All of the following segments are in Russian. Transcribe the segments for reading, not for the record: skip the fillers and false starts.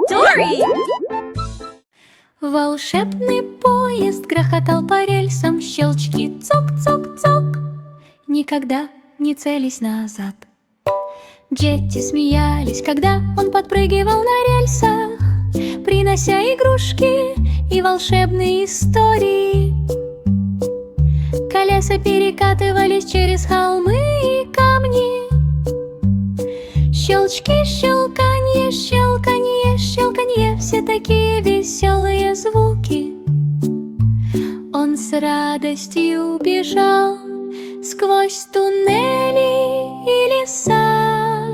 Дори! Волшебный поезд грохотал по рельсам, щелчки цок-цок-цок, никогда не целясь назад. Дети смеялись, когда он подпрыгивал на рельсах, принося игрушки и волшебные истории. Колеса перекатывались через холмы и камни. Щелчки, щелканье, щелканье, щелканье, все такие веселые звуки. Он с радостью бежал сквозь туннели и леса.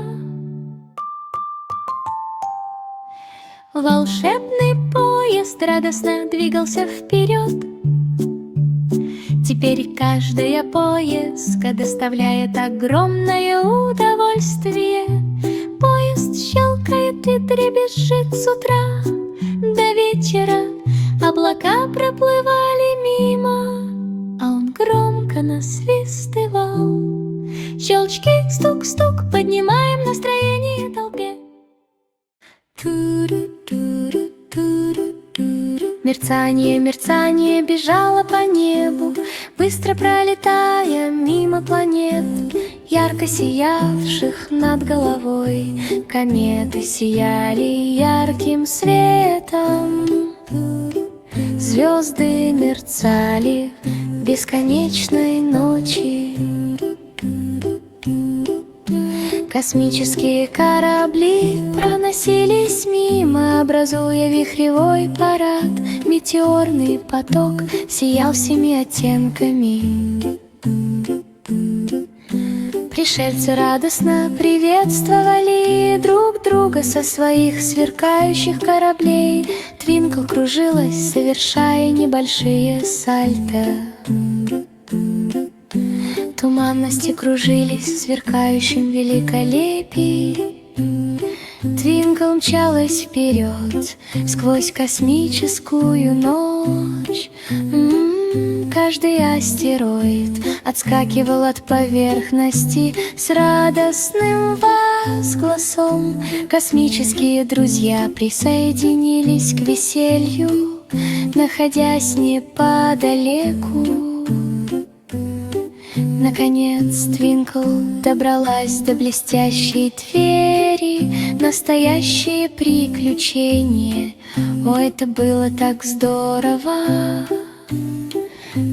Волшебный поезд радостно двигался вперед. Теперь каждая поездка доставляет огромное удовольствие. Поезд щелкает и дребезжит с утра до вечера. Облака проплывали мимо, а он громко насвистывал. Щелчки, стук-стук, поднимаем настроение толпе. Мерцание, мерцание бежало по небу, быстро пролетая мимо планет, ярко сиявших над головой. Кометы сияли ярким светом, звезды мерцали в бесконечной ночи. Космические корабли проносились мимо, образуя вихревой парад. Метеорный поток сиял всеми оттенками. Пришельцы радостно приветствовали друг друга со своих сверкающих кораблей. Твинкл кружилась, совершая небольшие сальто. Туманности кружились в сверкающем великолепии. Твинкл мчалась вперед сквозь космическую ночь. Каждый астероид отскакивал от поверхности с радостным возгласом. Космические друзья присоединились к веселью, находясь неподалеку. Наконец Твинкл добралась до блестящей двери. Настоящее приключение. О, это было так здорово!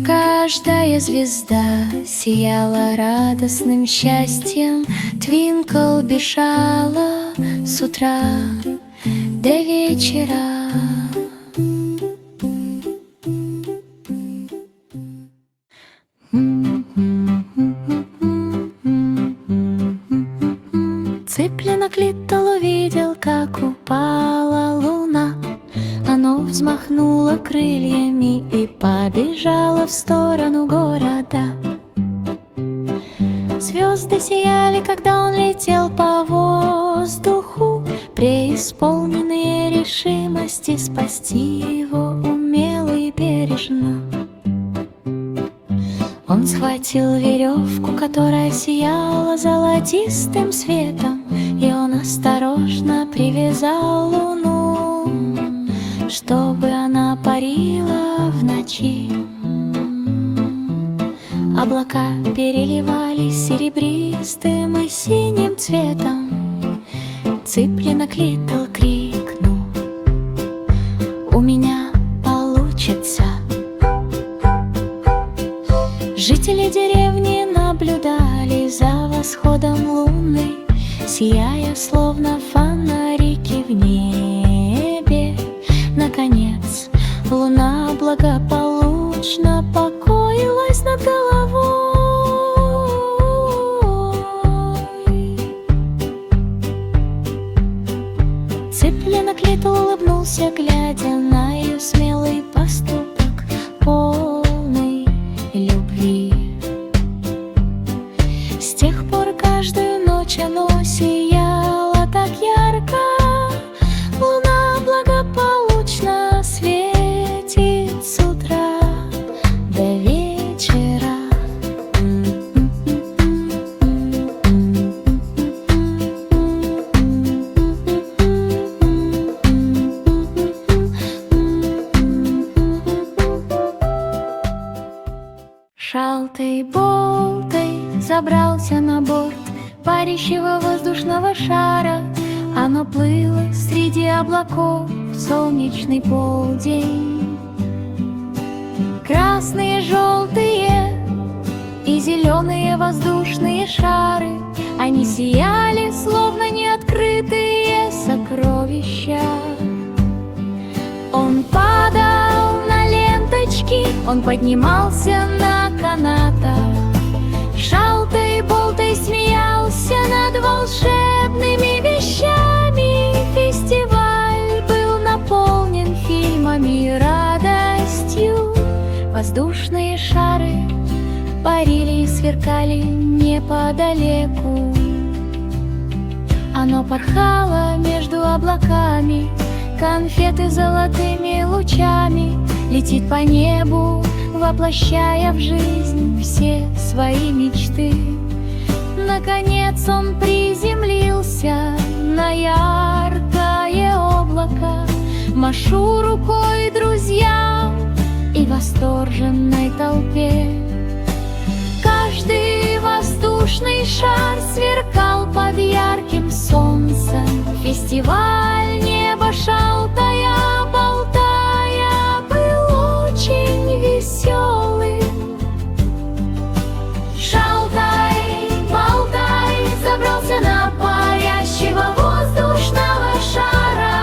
Каждая звезда сияла радостным счастьем. Твинкл бежала с утра до вечера. Цыпленок Литл увидел, как упала луна. Оно взмахнуло крыльями и побежало в сторону города. Звезды сияли, когда он летел по воздуху, преисполненные решимости спасти его умело и бережно. Он схватил веревку, которая сияла золотистым светом, и он осторожно привязал луну, чтобы она парила в ночи. Облака переливались серебристым и синим цветом. Цыпленок Литл крикнул: «У меня получится!» Жители деревни наблюдали за восходом луны, сияя словно фонарики в небе. Наконец луна благополучно покоилась над головой. Цыпленок Литл улыбнулся, глядя на ее смелый поступок, полный любви. С тех пор каждую ночь оно сияло так ярко. Луна благополучно светит с утра до вечера. Шалтай-болтай забрался на борт парящего воздушного шара. Оно плыло среди облаков в солнечный полдень. Красные, желтые и зеленые воздушные шары, они сияли, словно неоткрытые сокровища. Он падал на ленточки, он поднимался на канатах. Шалтай-болтай смеялся над волшебными вещами. Фестиваль был наполнен фильмами и радостью. Воздушные шары парили и сверкали неподалеку. Оно порхало между облаками, конфеты золотыми лучами, летит по небу, воплощая в жизнь все свои мечты. Наконец он приземлился на яркое облако. Машу рукой друзьям и восторженной толпе. Каждый воздушный шар сверкал под ярким солнцем. Фестиваль небо Шалтая болтая был очень веселым. Шалтай-болтай забрался на парящего воздушного шара.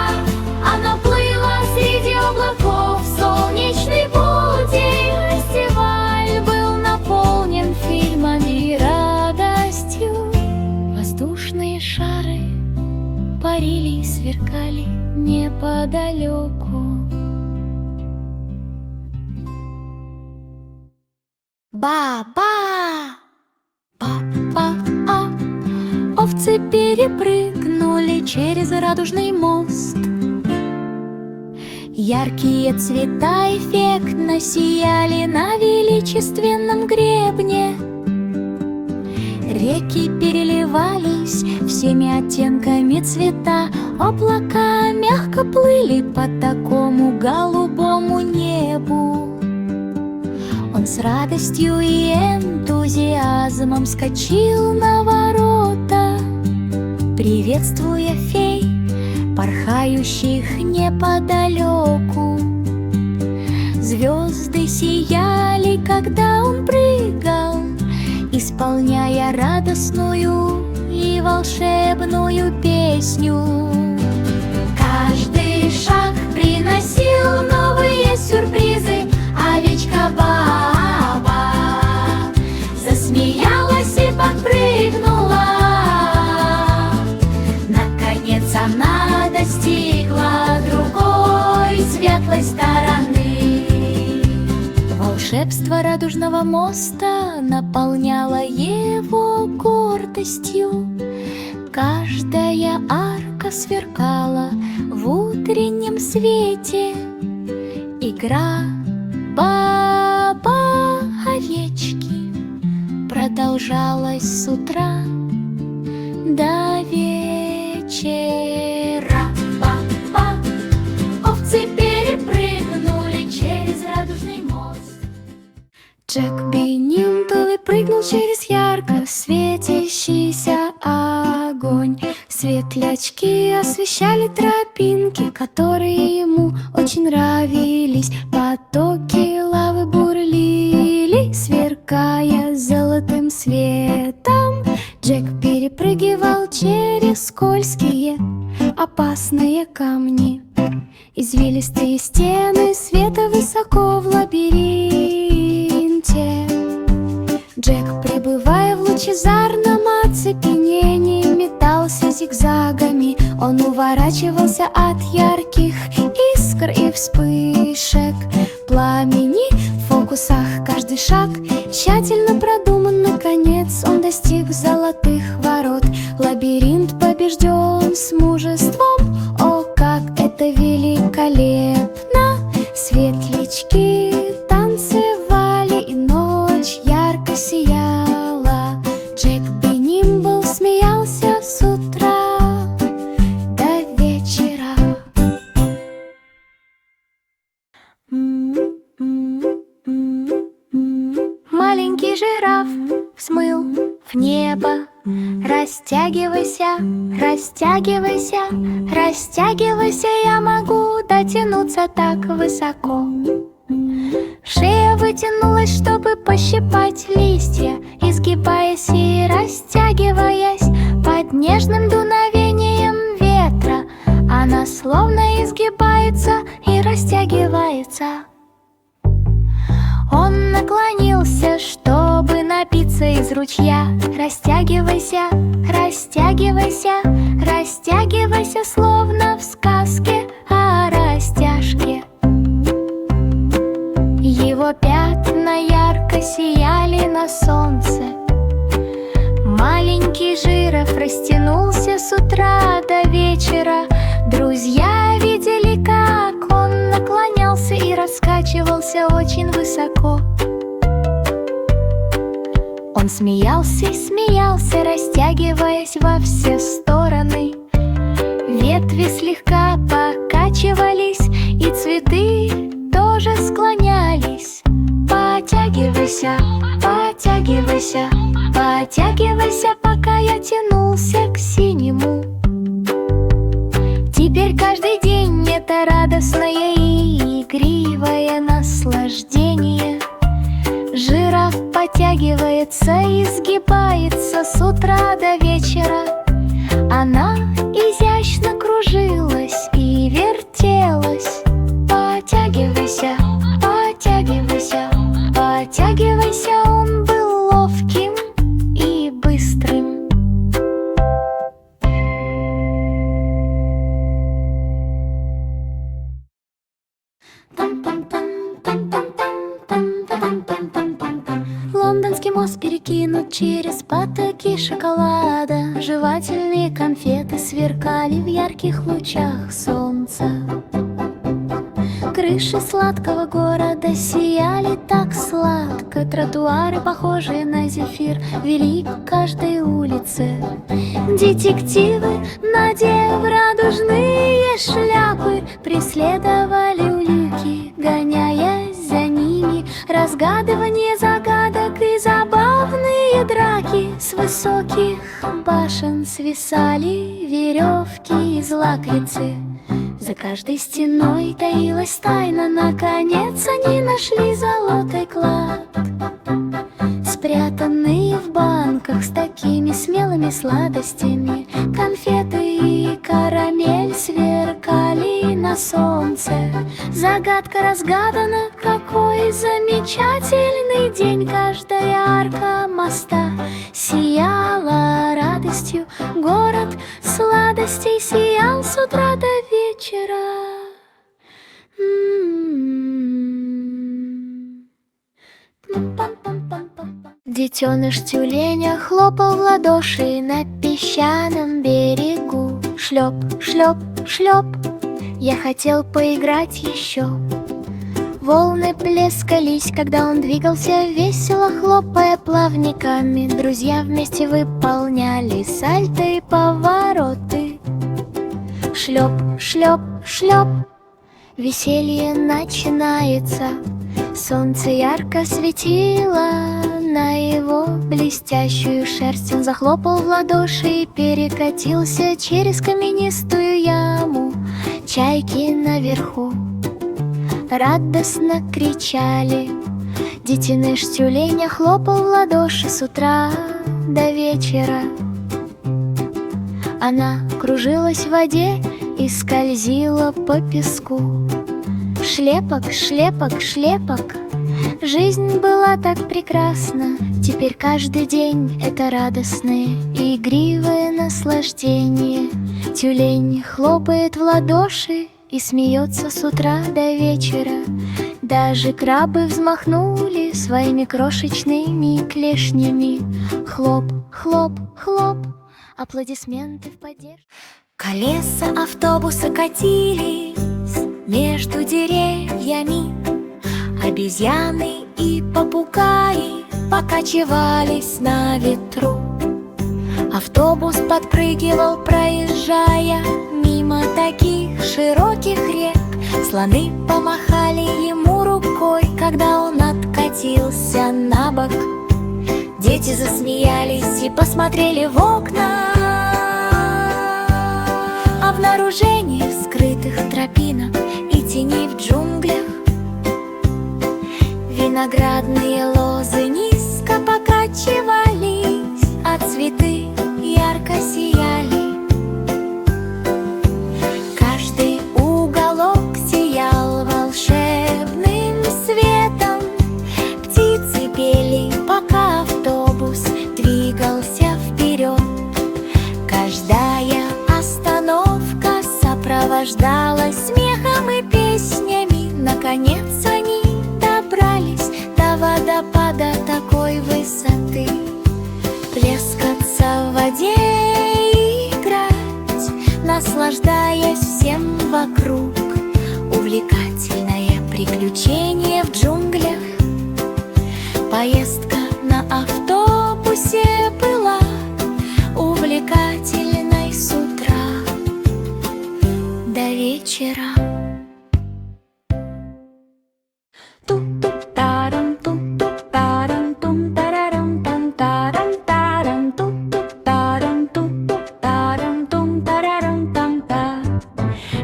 Оно плыло среди облаков в солнечный полдень. Фестиваль был наполнен фильмами и радостью. Воздушные шары парили и сверкали неподалеку. Ба-ба! Ба-ба-а! Овцы перепрыгнули через радужный мост. Яркие цвета эффектно сияли на величественном гребне. Реки переливались всеми оттенками цвета. Облака мягко плыли по такому голубому небу. Он с радостью и энтузиазмом вскочил на ворота, приветствуя фей, порхающих неподалеку. Звезды сияли, когда он прыгал, исполняя радостную и волшебную песню. Каждый шаг приносил новые сюрпризы. Овечка Баба засмеялась и подпрыгнула. Наконец она достигла другой светлой стороны. Волшебство радужного моста наполняло его гордостью. Каждая арка сверкала в утреннем свете. Игра Баба-овечки продолжалась с утра до вечера. Ба-ба, овцы перепрыгнули через радужный мост. Джек Бенинтовый прыгнул через ярко светящийся огонь. Светлячки освещали тропинки, которые ему очень нравились. Потоки лавы бурлили, сверкая золотым светом. Джек перепрыгивал через скользкие, опасные камни. Извилистые стены света высоко в лабиринте. Джек, пребывая в лучезарном оцепенении, метался зигзагами. Он уворачивался от ярких искр и вспышек пламени. В фокусах каждый шаг тщательно продуман. Наконец он достиг золотых ворот. Лабиринт побежден с мужеством. О, как это великолепно! Светлячки танцевали, и ночь ярко сияла. Джек Беннимбл смеялся с утра до вечера. Маленький же растягивайся, растягивайся, растягивайся, я могу дотянуться так высоко. Шея вытянулась, чтобы пощипать листья, изгибаясь и растягиваясь под нежным дуновением ветра. Она словно изгибается и растягивается. Он наклонился, чтобы напиться из ручья. Растягивайся, растягивайся, растягивайся, словно в сказке о растяжке. Его пятна ярко сияли на солнце. Маленький жираф растянулся с утра до вечера. Друзья видели, как он наклонялся и раскачивался очень высоко. Он смеялся и смеялся, растягиваясь во все стороны. Ветви слегка покачивались, и цветы тоже склонялись. Потягивайся, потягивайся, потягивайся, пока я тянулся к синему. Теперь каждый день это радостное и игривое наслаждение. Жираф потягивается и сгибается с утра до вечера. Она изящно кружилась и вертелась. Потягивайся, потягивайся, потягивайся, он был ловким и быстрым. Лондонский мост перекинут через потоки шоколада. Жевательные конфеты сверкали в ярких лучах солнца. Крыши сладкого города сияли так сладко. Тротуары, похожие на зефир, вели к каждой улице. Детективы, надев радужные шляпы, преследовали улики, гоняясь за ними. Разгадывание загадок и забавные драки. С высоких башен свисали веревки из лакрицы. За каждой стеной таилась тайна. Наконец они нашли золотой клад, спрятанные в банках с такими смелыми сладостями. Конфеты и карамель сверкали на солнце. Загадка разгадана, какой замечательный день. Каждая арка моста сияла радостью. Город сладостей сиял с утра до вечера. Детеныш тюленя хлопал в ладоши на песчаном берегу. Шлеп, шлеп, шлеп, я хотел поиграть еще. Волны плескались, когда он двигался, весело хлопая плавниками. Друзья вместе выполняли сальто и повороты. Шлеп, шлеп, шлеп, веселье начинается. Солнце ярко светило на его блестящую шерсть. Он захлопал в ладоши и перекатился через каменистую яму. Чайки наверху радостно кричали. Детеныш тюленя хлопал в ладоши с утра до вечера. Она кружилась в воде и скользила по песку. Шлепок, шлепок, шлепок, жизнь была так прекрасна. Теперь каждый день это радостное и игривое наслаждение. Тюлень хлопает в ладоши и смеется с утра до вечера. Даже крабы взмахнули своими крошечными клешнями. Хлоп, хлоп, хлоп, аплодисменты в поддержку. Колеса автобуса катились между деревьями. Обезьяны и попугаи покачивались на ветру. Автобус подпрыгивал, проезжая мимо таких широких рек. Слоны помахали ему рукой, когда он откатился на бок. Дети засмеялись и посмотрели в окна. сооружений, скрытых тропинок и теней в джунглях. Виноградные лозы низко покачивались, а цветы ярко сияли. Каждый уголок сиял волшебным светом. Птицы пели, пока автобус двигался вперед. Каждая остановка сопровождалась смехом и песнями. Наконец они добрались до водопада такой высоты. Плескаться в воде и играть, наслаждаясь всем вокруг. Увлекательное приключение в джунглях. Поездка на автобусе была увлекательной с утра до вечера.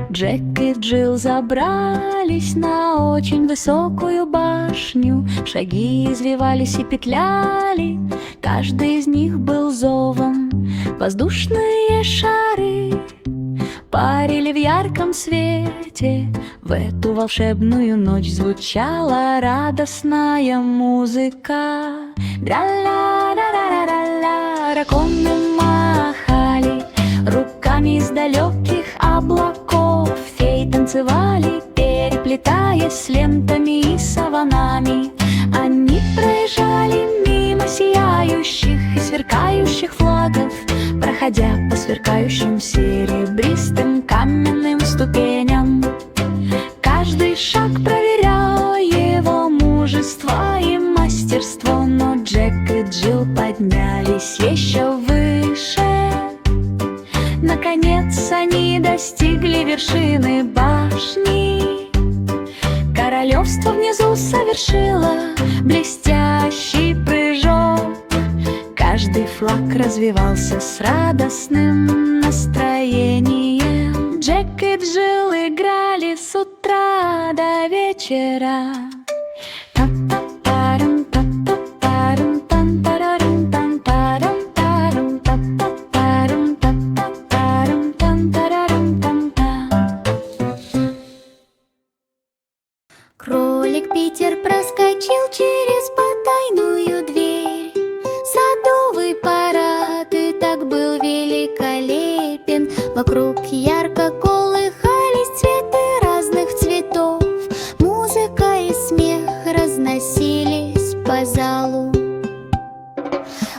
Джек и Джилл забрались на очень высокую башню. Шаги извивались и петляли, каждый из них был зовом. Воздушные шары парили в ярком свете. В эту волшебную ночь звучала радостная музыка. Дра-ля-ля-ля-ля-ля. Драконы махали руками из далеких облаков. Феи танцевали, переплетаясь с лентами и саванами. Они проезжали мимо сияющих и сверкающих флагов, проходя по сверкающим серебристым каменным ступеням. Каждый шаг проверял его мужество и мастерство, но Джек и Джилл поднялись еще выше. Наконец они достигли вершины башни. Королевство внизу совершило блестящий прыжок. Каждый флаг развивался с радостным настроением. Джек и Джилл играли с утра до вечера. Кролик Питер проскочил через потайную дверь. Садовый парад и так был великолепен. Вокруг ярко колыхались цветы разных цветов. Музыка и смех разносились по залу.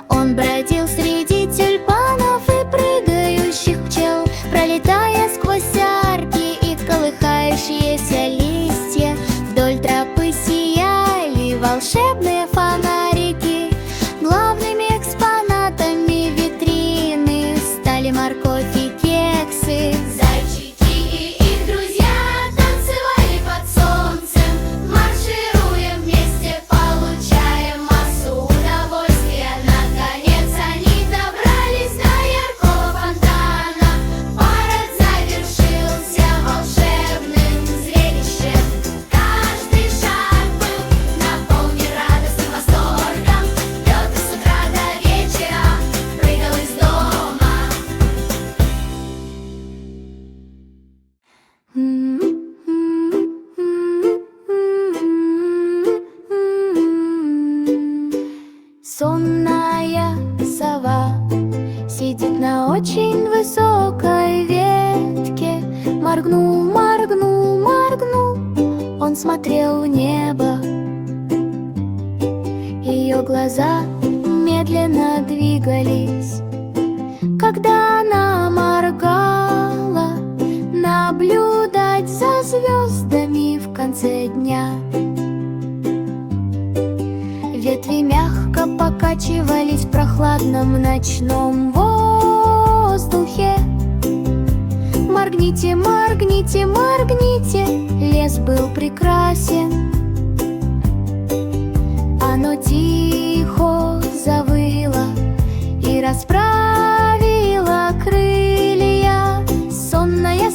Он бродил среди тюльпанов и прыгающих пчел, пролетая сквозь арки и колыхающиеся листья. Вдоль тропы сияли волшебные фонарики. Главными экспонатами витрины стали морковь и кексы. Зайчики и их друзья танцевали под солнцем, маршируя вместе, получая массу удовольствия. Наконец они добрались до яркого фонтана. Парад завершился волшебным зрелищем. Каждый шаг был наполнен радостным восторгом. Лед с утра до вечера прыгал из дома. Сонная сова сидит на очень высокой ветке. Моргнул, моргнул, моргнул, он смотрел в небо. Ее глаза медленно двигались, когда она моргала. Наблюдать за звездами в конце дня. Ветви мягко покачивались в прохладном ночном воздухе. Моргните, моргните, моргните, лес был прекрасен. Оно тихо завыло и расправило крылья. Сонная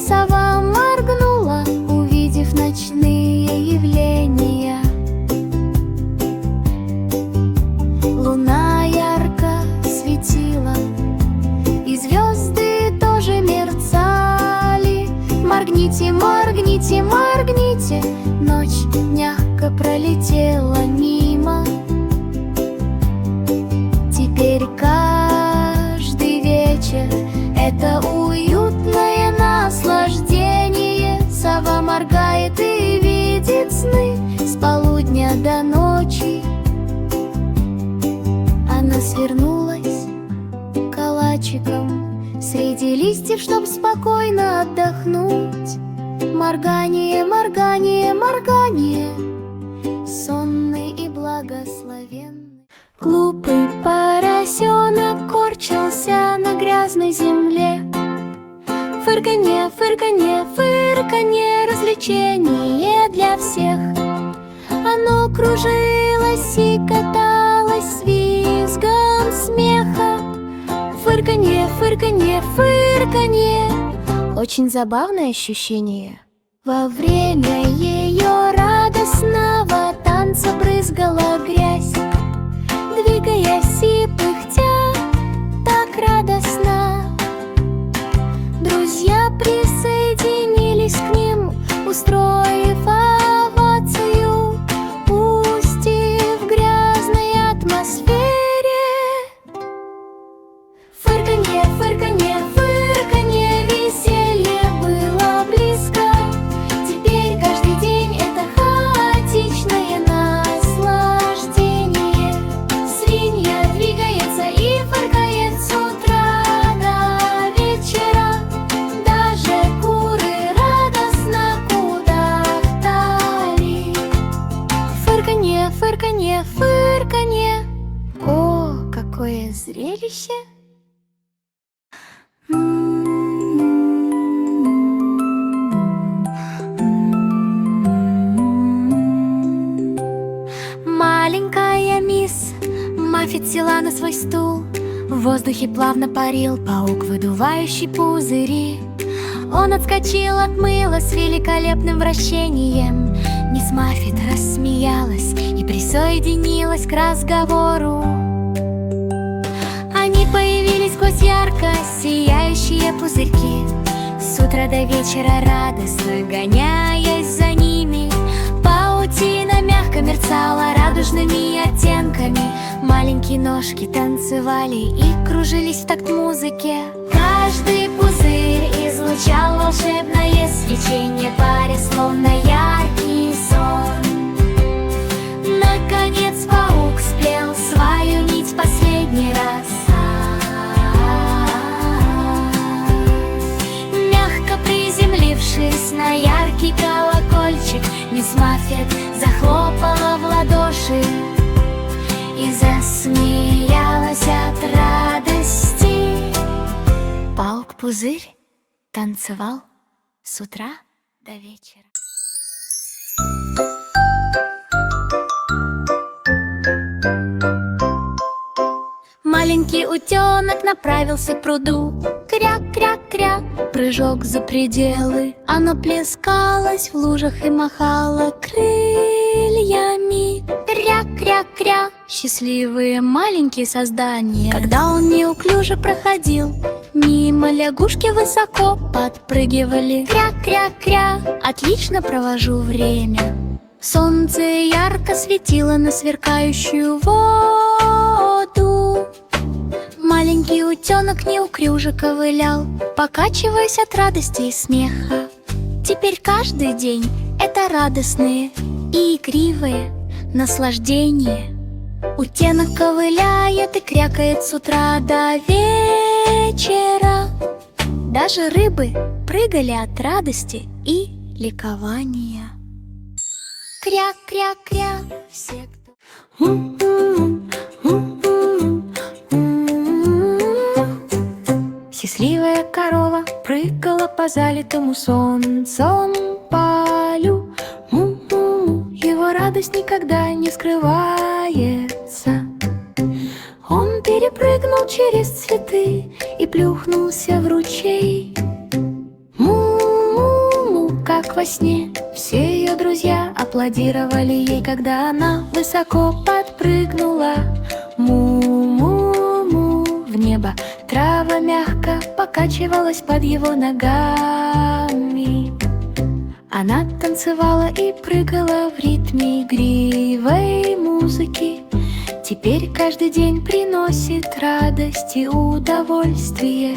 Моргните, моргните, моргните, ночь мягко пролетела мимо. Теперь каждый вечер — это уютное наслаждение. Сова моргает и видит сны с полудня до ночи. Она свернулась калачиком среди листьев, чтоб спокойно отдохнуть. Моргание, моргание, моргание, сонный и благословенный. Глупый поросенок корчился на грязной земле. Фырканье, фырканье, фырканье, развлечение для всех. Оно кружилось и каталось с визгом смеха. Фырканье, фырканье, фырканье, очень забавное ощущение. Во время ее радостного танца брызгала грязь, двигаясь и пыхтя так радостно. Друзья присоединились к ним, устроив овацию, пусть и в грязной атмосфере. Фырканье, фырканье, фырканье, веселье было близко. Теперь каждый день это хаотичное наслаждение. Свинья двигается и фыркает с утра до вечера. Даже куры радостно кудахтали. Фырканье, фырканье, фырканье. О, какое зрелище! Маленькая мисс Маффет села на свой стул. В воздухе плавно парил паук, выдувающий пузыри. Он отскочил от мыла с великолепным вращением. Мисс Маффет рассмеялась и присоединилась к разговору. Они появились сквозь ярко сияющие пузырьки, с утра до вечера радостно гоняясь за ними. Паутина мягко мерцала радужными оттенками. Маленькие ножки танцевали и кружились в такт музыке. Каждый пузырь излучал волшебное свечение, паря словно яркий сон. Наконец паук спел свою нить последний раз. Мягко приземлившись на яркий колокольчик, мисс Маффет захлопала в ладоши и засмеялась от радости. Паук-пузырь танцевал с утра до вечера. Маленький утенок направился к пруду. Кря-кря-кря, прыжок за пределы. Оно плескалось в лужах и махало крыльями. Кря-кря-кря, счастливые маленькие создания. Когда он неуклюже проходил мимо, лягушки высоко подпрыгивали. Кря-кря-кря, отлично провожу время. Солнце ярко светило на сверкающую воду. Маленький утенок неуклюже ковылял, покачиваясь от радости и смеха. Теперь каждый день это радостные и игривые наслаждения. Утенок ковыляет и крякает с утра до вечера. Даже рыбы прыгали от радости и ликования. Кря-кря-кря, все кто... Счастливая корова прыгала по залитому солнцем полю. Му-му-му, его радость никогда не скрывается. Он перепрыгнул через цветы и плюхнулся в ручей. Му-му-му, как во сне, все ее друзья аплодировали ей, когда она высоко подпрыгнула. Му-му-му, в небо. Трава мягко покачивалась под его ногами. Она танцевала и прыгала в ритме игривой музыки. Теперь каждый день приносит радость и удовольствие.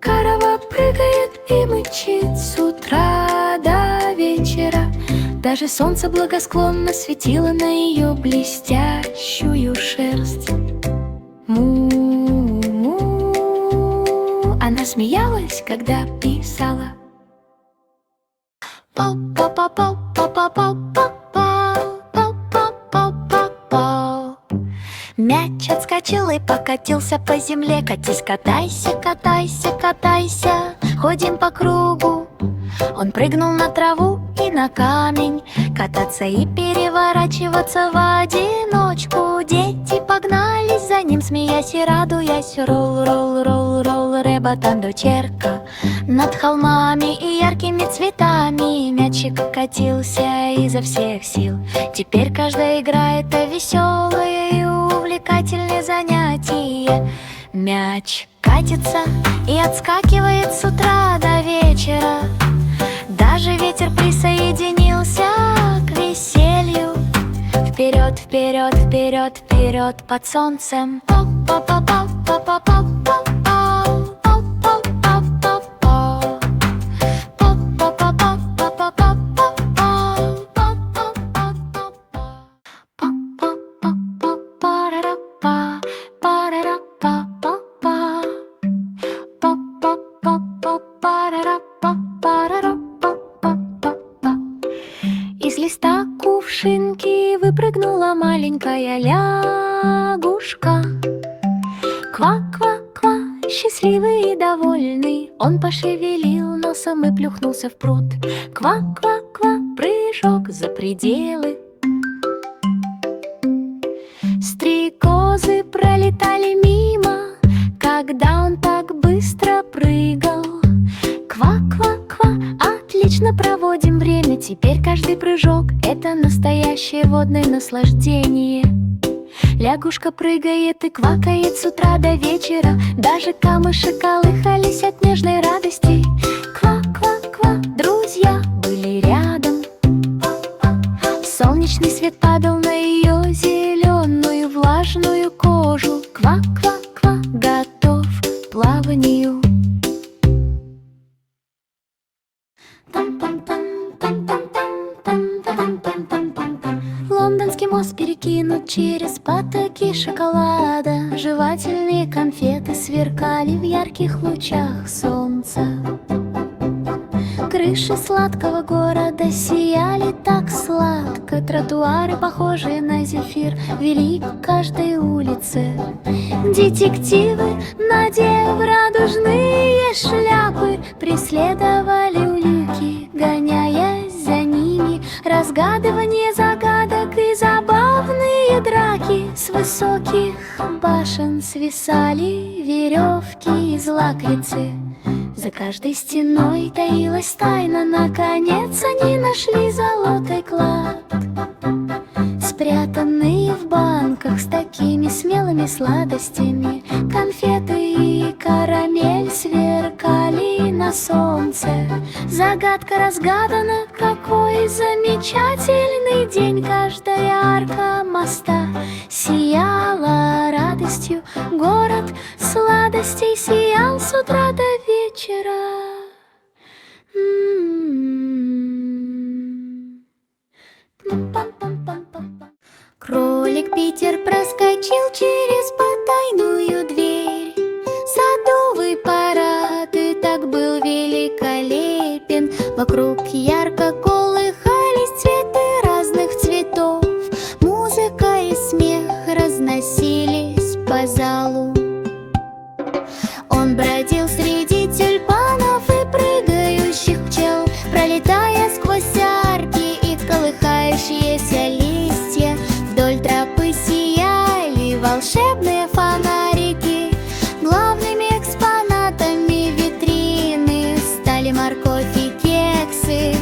Корова прыгает и мычит с утра до вечера. Даже солнце благосклонно светило на ее блестящую шерсть. Му-му. Она смеялась, когда писала. Мяч отскочил и покатился по земле. Катись, катайся, катайся, катайся. Ходим по кругу. Он прыгнул на траву и на камень. Кататься и переворачиваться в одиночку. Дети погнались за ним, смеясь и радуясь. Ролл, ролл, ролл, ролл, ребатандо черка. Над холмами и яркими цветами мячик катился изо всех сил. Теперь каждая игра — это веселое и увлекательное занятие. Мяч катится и отскакивает с утра до вечера. Даже ветер присоединился к веселью. Вперед, вперед, вперед, вперед под солнцем. Из листа кувшинки выпрыгнула маленькая лягушка. Ква-ква-ква, счастливый и довольный, он пошевелил носом и плюхнулся в пруд. Ква-ква-ква, прыжок за пределы. Стрекозы пролетали мимо, когда он так быстро прыгал. Ква-ква-ква, отлично проводим время. Теперь каждый прыжок — это настоящее водное наслаждение. Лягушка прыгает и квакает с утра до вечера. Даже камыши колыхались от нежной радости. Ква-ква-ква, друзья были рядом. Солнечный свет падал на ее зеленую влажную кожу. Ква-ква-ква, готов к плаванию. Лондонский мост перекинут через потоки шоколада. Жевательные конфеты сверкали в ярких лучах солнца. Крыши сладкого города сияли так сладко. Тротуары, похожие на зефир, вели к каждой улице. Детективы, надев радужные шляпы, преследовали улики, гоняясь за ними. Разгадывание загадок и забавные драки. С высоких башен свисали веревки из лакрицы. За каждой стеной таилась тайна. Наконец они нашли золотой клад, спрятанные в банках с такими смелыми сладостями. Конфеты и карамель сверкали на солнце. Загадка разгадана, какой замечательный день. Каждая арка моста сияла радостью. Город сладостей сиял с утра до вечера. Кролик Питер проскочил через потайную дверь. Садовый парад и так был великолепен. Вокруг ярко колыхались цветы разных цветов. Музыка и смех разносились по залу. Он бродил среди тюльпанов и прыгающих пчел, пролетая сквозь арки и колыхающиеся листья. Вдоль тропы сияли волшебные фонарики. Главными экспонатами витрины стали морковь и кексы.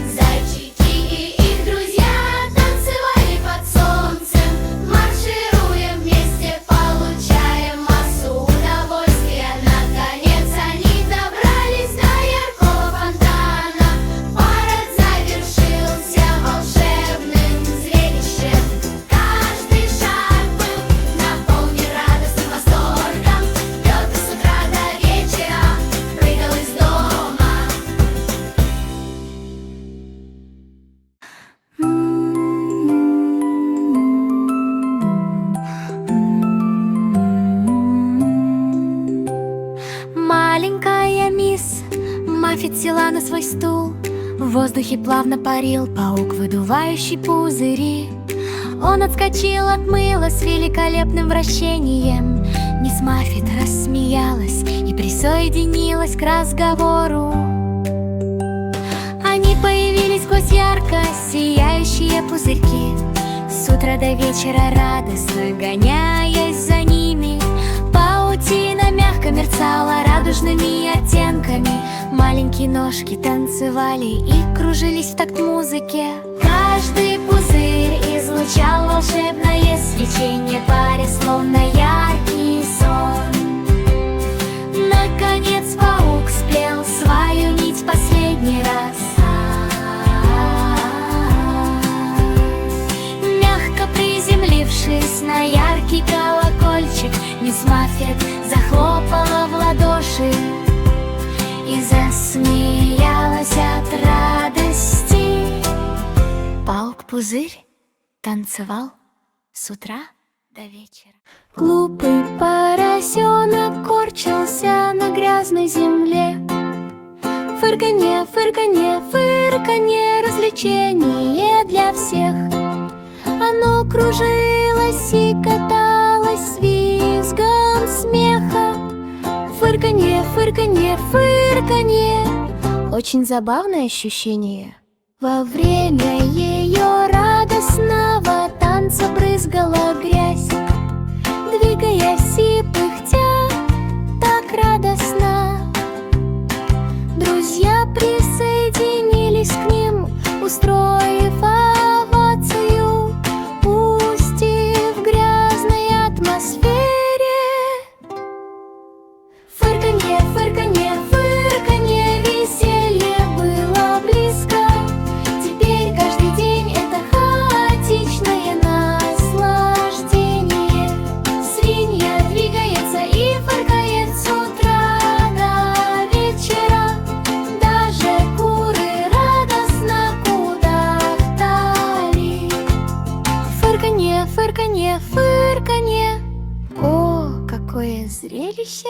Маффет села на свой стул. В воздухе плавно парил паук, выдувающий пузыри. Он отскочил от мыла с великолепным вращением. Мисс Маффет рассмеялась и присоединилась к разговору. Они появились сквозь ярко сияющие пузырьки, с утра до вечера радостно гоняясь за ними. Паутина мягко мерцала радужными оттенками. Маленькие ножки танцевали и кружились в такт музыке. Каждый пузырь излучал волшебное свечение, паря словно яркий сон. Наконец паук спел свою нить последний раз. Мягко приземлившись на яркий колокольчик, мисс Маффет захлопала в ладоши и засмеялась от радости. Паук-пузырь танцевал с утра до вечера. Глупый поросенок корчился на грязной земле. Фырканье, фырканье, фырканье, развлечение для всех. Оно кружилось и каталось с визгом смеха. Фырканье, фырканье, фырканье. Очень забавное ощущение. Во время ее радостного танца брызгала грязь, двигаясь и пыхтя так радостно. Друзья присоединились к ним, устроив овацию, пусть и в грязной атмосфере. Фырканье, фырканье, фырканье, веселье было близко. Теперь каждый день это хаотичное наслаждение. Свинья двигается и фыркает с утра до вечера. Даже куры радостно кудахтали. Фырканье, фырканье, фырканье. О, какое зрелище!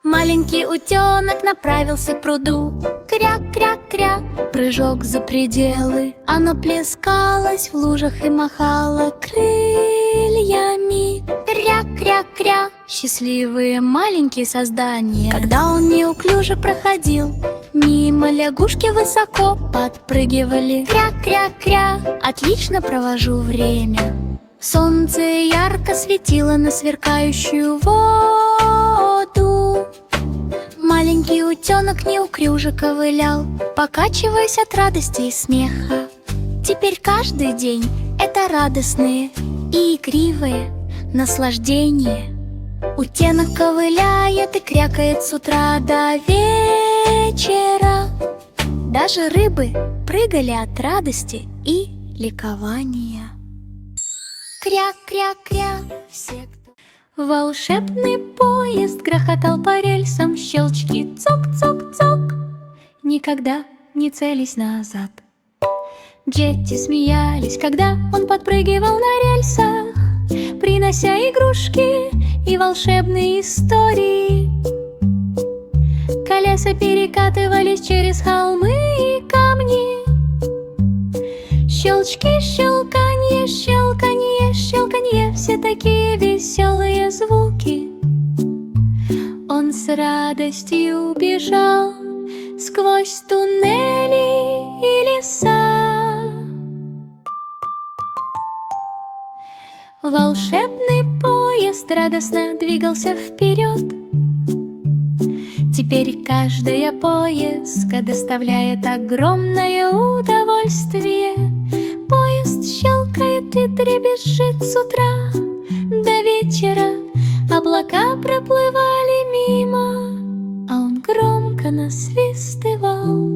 Маленький утенок направился к пруду. Кря-кря-кря, прыжок за пределы. Оно плескалось в лужах и махало крыльями. Кря-кря-кря, счастливые маленькие создания. Когда он неуклюже проходил мимо, лягушки высоко подпрыгивали. Кря-кря-кря, отлично провожу время. Солнце ярко светило на сверкающую воду. Маленький утенок неуклюже ковылял, покачиваясь от радости и смеха. Теперь каждый день это радостные и игривые наслаждения. Утенок ковыляет и крякает с утра до вечера. Даже рыбы прыгали от радости и ликования. Кря-кря-кря, все, кто... Волшебный поезд грохотал по рельсам, щелчки, цок-цок-цок. Никогда не целись назад. Дети смеялись, когда он подпрыгивал на рельсах, принося игрушки и волшебные истории. Колеса перекатывались через холмы и камни. Щелчки, щелканье, щелканье, щелканье, все такие веселые звуки. Он с радостью бежал сквозь туннели и леса. Волшебный поезд радостно двигался вперед. Теперь каждая поездка доставляет огромное удовольствие. Поезд щелкает и дребезжит с утра до вечера. Облака проплывали мимо, а он громко насвистывал.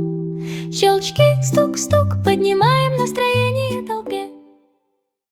Щелчки, стук-стук, поднимаем настроение.